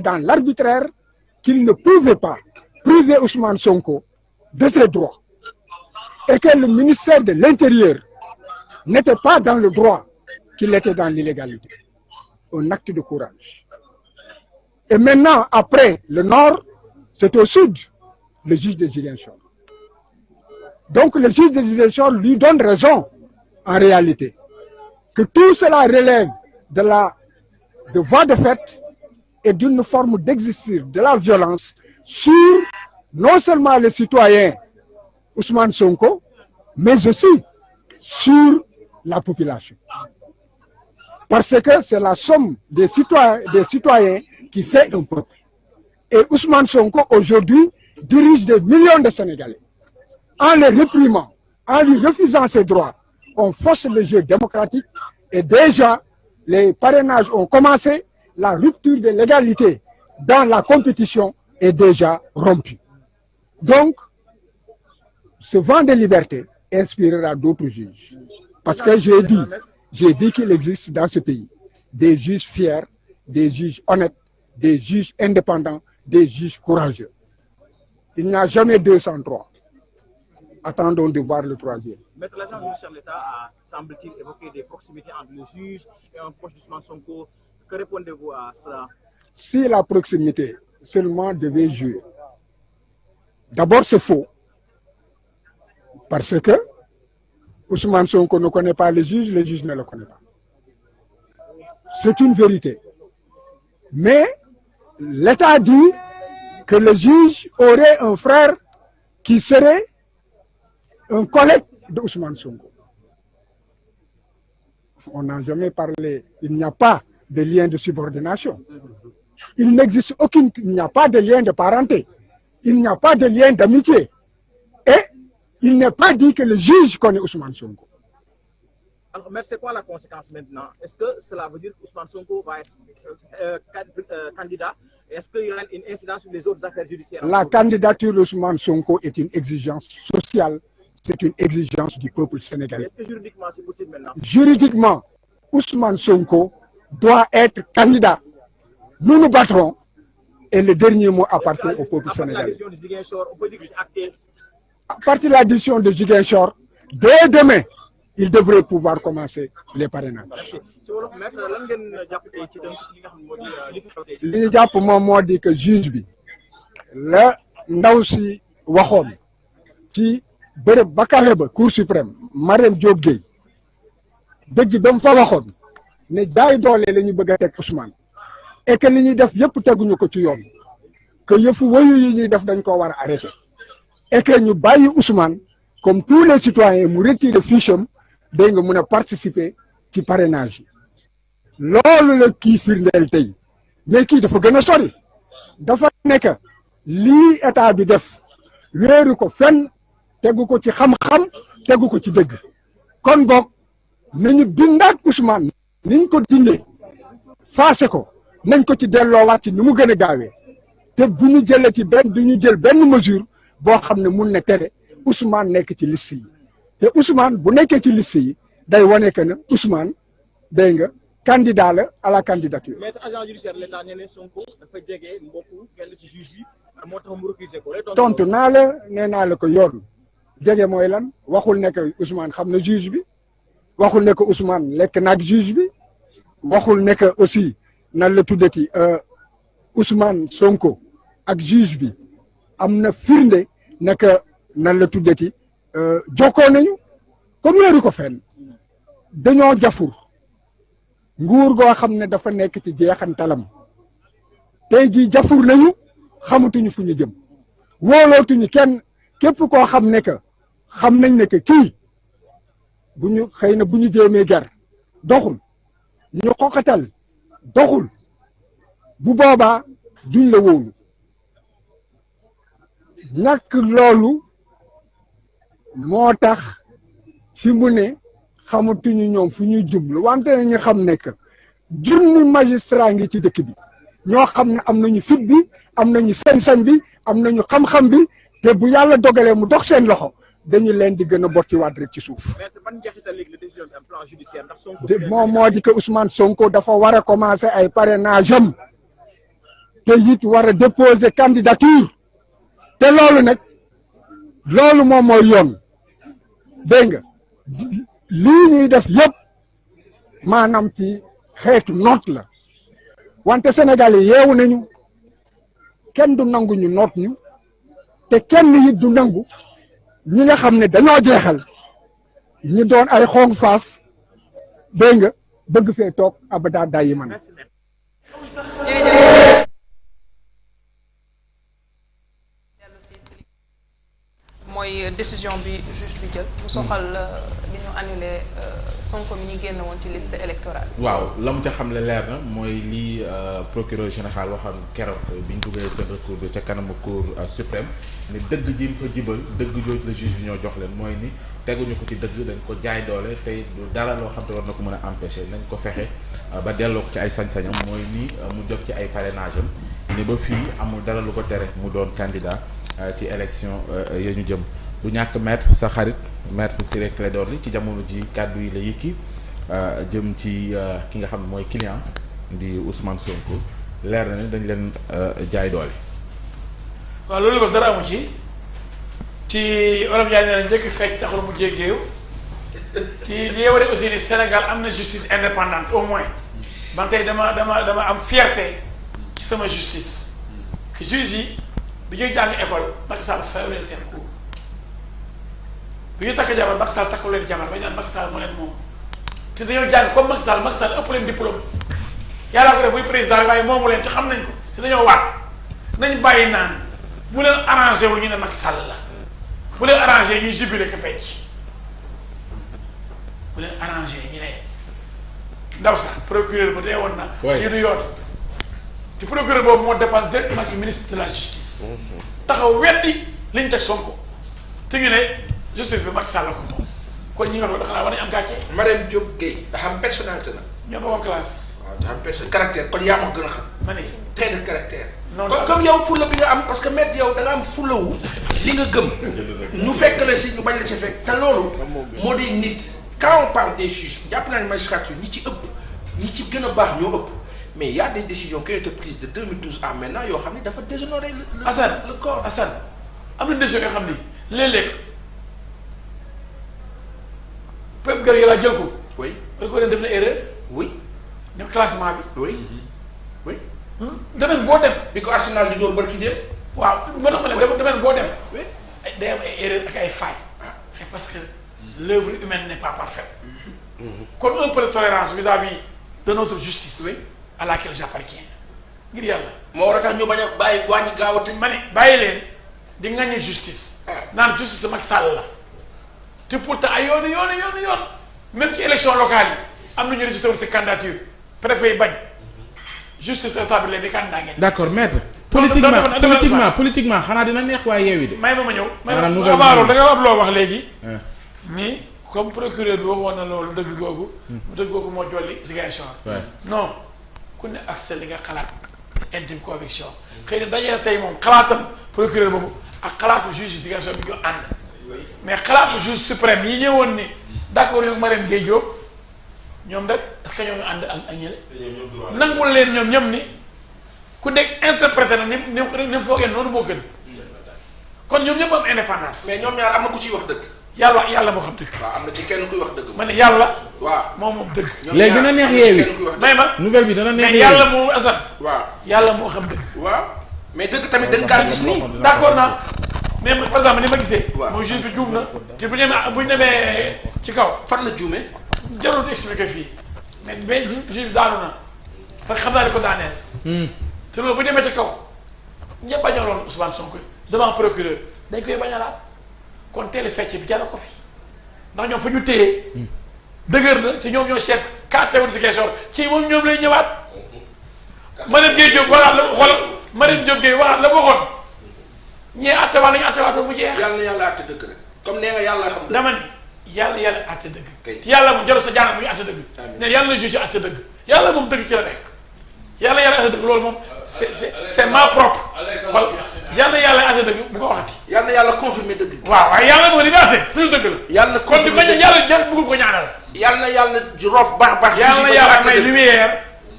dans l'arbitraire qu'il ne pouvait pas priver Ousmane Sonko de ses droits et que le ministère de l'Intérieur n'était pas dans le droit, qu'il était dans l'illégalité. Un acte de courage. Et maintenant, après le nord, c'est au sud, le juge de Ziguinchor. Donc le juge de Ziguinchor lui donne raison, en réalité, que tout cela relève de voie de fait et d'une forme d'exercice de la violence sur non seulement les citoyens Ousmane Sonko, mais aussi sur la population. Parce que c'est la somme des citoyens qui fait un peuple. Et Ousmane Sonko, aujourd'hui, dirige des millions de Sénégalais. En les réprimant, en lui refusant ses droits, on force le jeu démocratique et déjà, les parrainages ont commencé, la rupture de l'égalité dans la compétition est déjà rompue. Donc, ce vent de liberté inspirera d'autres juges. Parce que j'ai dit qu'il existe dans ce pays des juges fiers, des juges honnêtes, des juges indépendants, des juges courageux. Il n'y a jamais 203. Attendons de voir le troisième. Maître l'agent judiciaire de l'État a, semble-t-il, évoqué des proximités entre le juge et un proche d'Ousmane Sonko. Que répondez-vous à cela? Si la proximité seulement devait jouer, d'abord c'est faux. Parce que Ousmane Sonko ne connaît pas le juge ne le connaît pas. C'est une vérité. Mais l'État dit que le juge aurait un frère qui serait un collègue de Ousmane Sonko. On n'a jamais parlé, il n'y a pas de lien de subordination. Il n'existe il n'y a pas de lien de parenté. Il n'y a pas de lien d'amitié. Et il n'est pas dit que le juge connaît Ousmane Sonko. Alors, mais c'est quoi la conséquence maintenant? Est-ce que cela veut dire qu'Ousmane Sonko va être candidat? Est-ce qu'il y aura une incidence sur les autres affaires judiciaires? La candidature d'Ousmane Sonko est une exigence sociale, c'est une exigence du peuple sénégalais. Est-ce que juridiquement c'est possible maintenant? Juridiquement, Ousmane Sonko doit être candidat. Nous nous battrons et le dernier mot appartient au peuple sénégalais. À partir de la décision de Ziguinchor, dès demain, il devrait pouvoir commencer les parrainages. li ñu jàpp moom moo di que juge bi la ndaw si waxoon ci bërëb ba kawe ba cour suprême Marème Diop Gueye dëgg ba mu fa waxoon ne jaay doole la ñu bëgg a teg Ousmane et que li ñuy def yëpp teguñu ko ci yoon que yëfu wayu yi ñuy def dañ ko war a arrêter et que ñu bàyyi Ousmane comme tous les citoyens mu retirer fiche am day nga mën a participer ci parrainage yi loolu la kii firndeel tey mais kii dafa gën a sori dafa nekk lii état bi def wéeru ko fenn tegu ko ci xam-xam tegu ko ci dëgg kon boog nañu dindaat Ousmane niñ ko dindee faase ko nañ ko ci delloowaat ci ni mu gën a gaawee te bu ñu jëlee ci du ñu jël benn mesure boo xam ne mun na tere Ousmane nekk ci liste yi te Ousmane bu nekkee ci liste yi day wane que ne Ousmane day nga candidat la à la candidature. Maître agent judiciaire de l'État nee na Sonko dafa jege mbokku kenn ci juge bi moo tax mu recuser ko. tontu naa la nee naa la ko yoon jege mooy lan waxul ne que Ousmane xam na juge bi waxul ne que Ousmane lekk naag juge bi waxul ne que aussi nan la tuddati Ousmane Sonko ak juge bi am na firnde ne que nan la tuddati jokkoo nañu comme weeru ko fenn dañoo jafur nguur goo xam ne dafa nekk ci jeexantalam tey jii jafur nañu xamatuñu fu ñu jëm wóolootuñu kenn képp koo xam ne que xam nañ ne que kii bu ñu xëy na bu ñu jéemee gar doxul ñu xoqatal doxul bu boobaa duñ la wóolu ñàkk loolu moo tax fi mu ne xamatuñu ñoom fu ñuy jublu wante ne ñu xam ne que junni magistrat ngi ci dëkk bi ñoo xam ne am nañu fit bi am nañu sañ-sañ bi am nañu xam-xam bi te bu yàlla dogalee mu dox seen loxo dañu leen di gën a bottiwaat rek ci suuf. moom moo di que Ousmane Sonko dafa war a commencer ay parrainage am te it war a déposer candidature te loolu nag loolu moom mooy yoon dégg nga lii ñuy def yëpp maanaam ci xeetu noot la wante Sénégal yi yeewu nañu kenn du nangu ñu noot ñu te kenn it du nangu ñi nga xam ne dañoo jeexal ñu doon ay xong faaf dégg nga bëgg fee toog abada dayi man mooy décision bi juge bi jël mu soxal li ñu annulé Sonko mi ñu génn woon ci liste électorale. waaw la mu ca xam ne leer na mooy lii procureur général waxoon keroog bi ñu duggee seen recours bi ca kanamu cour suprême ne dëgg ji mu fa jibal dëgg jooju la juge bi ñoo jox leen mooy ni teguñu ko ci dëgg dañ ko jaay doole tey du dara loo xam te war na ko mën a empêcher nañ ko fexe ba delloo ko ci ay sañ-sañam mooy ni mu jot ci ay parrainage am ni ba fii amul dara lu ko tere mu doon candidat ci élection ya ñu jëm du ñàkk maître sa xarit maître Ciré Clédor Ly ci jamono ji kàddu yi la yëkki jëm ci ki nga xam ne mooy client di Ousmane Sonko leer na ne dañ leen jaay doole. waaw loolu ko dara amu ci olof Ndiaye nee na njëkk fekk taxul mu jéggéew ci li waree aussi ni Sénégal am na justice indépendante au moins man tey dama am fierté ci sama justice que juge yi bi ñuy jàng école Macky Sall fayu leen seen cours bi ñuy takk jabar Macky Sall takku leen jabar ba ñu naan Macky Sall moo leen moom te dañoo jàng comme Macky Sall ëpp leen diplôme yàllaa ko def muy président rek waaye moomu leen te xam nañ ko te dañoo waat nañ bàyyi naan bu leen arrangé wu ñu ne Macky Sall la bu leen arrangé ñuy jubilé ko fecc bu leen arrangé ñu ne ndaw sax procureur ba dee woon na lii du yoon te procureur boobu moo dépend directement ci ministre de la justice taxaw weddi liñ teg Sonko te ñu ne justice bi Macky Sall la ko moom kon ñi nga xam ne xanaa war nañu am gàcce. Marème Diop Gueye dafa am personnalité la. ñoo bokk classe. waaw dafa am personnalité caractère kon yaa ma gën a xam. ma ne trait de caractère. non comme yow fulla bi nga am parce que maître yow da nga am fullawu li nga gëm. ñu fekk la si ñu bañ la si fekk te loolu. moo di nit quand on parle des juges jàpp naa ne magistrature ñi ci ëpp ñi ci gën a baax ñoo ëpp mais y a des décisions qui ont été prises de 2012 à maintenant yoo xam ne dafa déshonorer le corps. Assane am na décision yoo xam ni léeg-léeg Pep Guardiola jël ko. oui war ko def na erreur. oui. def classement bi. oui oui. domaine boo dem. bi ko Arsenal di door barki dem. waaw moo tax ma ne domaine boo dem. oui. day am ay erreur ak ay failles. c'est parce que l'œuvre humaine n'est pas parfaite. kon un peu de tolérance vis-à-vis de notre justice. oui. à laquelle j'appartiens. ngir yàlla. moo war a tax ñu bañ a bàyyi wàññi gaaw a tëj. ma ne bàyyi leen di ŋaññi justice. naan justice Macky Sall la. te pourtant ay yoon même ci élection locale yi am nañu rejeté wu ci candidature préfet yi bañ justice établie leen di candidat ngeen. d'accord maître. politiquement xanaa dina neex waa Yewwi de. may ma ñëw. maanaam may ma avant loolu da nga am loo wax léegi. ni comme procureur bi waxoon na loolu dëgg googu moo jolli Ziguinchor. non ku ne ak sa li nga xalaat sa intime conviction. xëy na dajee tey moom xalaatam procureur boobu ak xalaatu juge Ziguinchor bi ñu ànd. mais xalaatu juge suprême yi ñëwoon ni d'accord yow Marème Gueye Diop ñoom nag est-ce que ñoo ngi ànd ak ñële. nangul leen ñoom ñoom ni ku nekk interprété na ni mu foogee noonu moo gën. kon ñoom ñëpp am indépendance. mais ñoom ñaar am na ku ciy wax dëgg. yàlla moo xam dëgg. waaw am na ci kenn kuy wax dëgg. ma ne yàlla. waaw moom dëgg. léegi dina neex Yewwi may ma nouvelle bi dana neex mais yàlla moo Assane. waaw yàlla moo xam dëgg. waaw mais dëgg tamit dañ kaa gis nii. d'accord naa mais par exemple ni ma gisee. waaw mooy juge bi juum na te bu ñu demee ci kaw. fan la juumee. jarul expliquer fii mais juge bi daanu na parce que xam naa ne ko daaneel. te loolu bu ñu demee ci kaw ñëpp bañaloon Ousmane Sonko devant procureur dañ koy bañalaat kon teel a fecc bi jara ko fi ndax ñoom fa ñu téye dëgër na ci ñoom ñoo chef carte woon si question ci moom ñoom lay ñëwaat. Marème Gueye Diop waxaat la xoolal Marème Diop Gueye waxaat la waxoon ñee attewaat nañu attewaatoon mu jeex. yàlla na yàlla àtte dëgg rek comme nee nga yàlla xam. dama ni yàlla àtte dëgg. yàlla mu jarul sa jaana muy àtte dëgg. ne yàlla na juge àtte dëgg yàlla moom dëgg ci la nekk. yàlla àtte dëgg loolu moom c'est ma propre. xool yàlla àtte dëgg bu ko waxati. yàlla na yàlla confirmer dëgg. waaw waaye yàlla moo li mu àtte toujours dëgg la. yàlla kon di ko yàlla bëggul ko ñaanal. yàlla na yàlla roof baax. yàlla may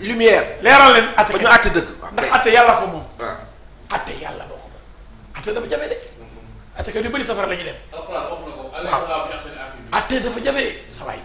lumière. leeral leen. àtte ba ñu àtte dëgg. ndax atte yàlla ko moom. waaw atte yàlla boo ko moom. atte dafa jafe de. atte kat yu bëri safara la ñuy dem. alxuraan wax na ko. waaw atte dafa jafe sa waay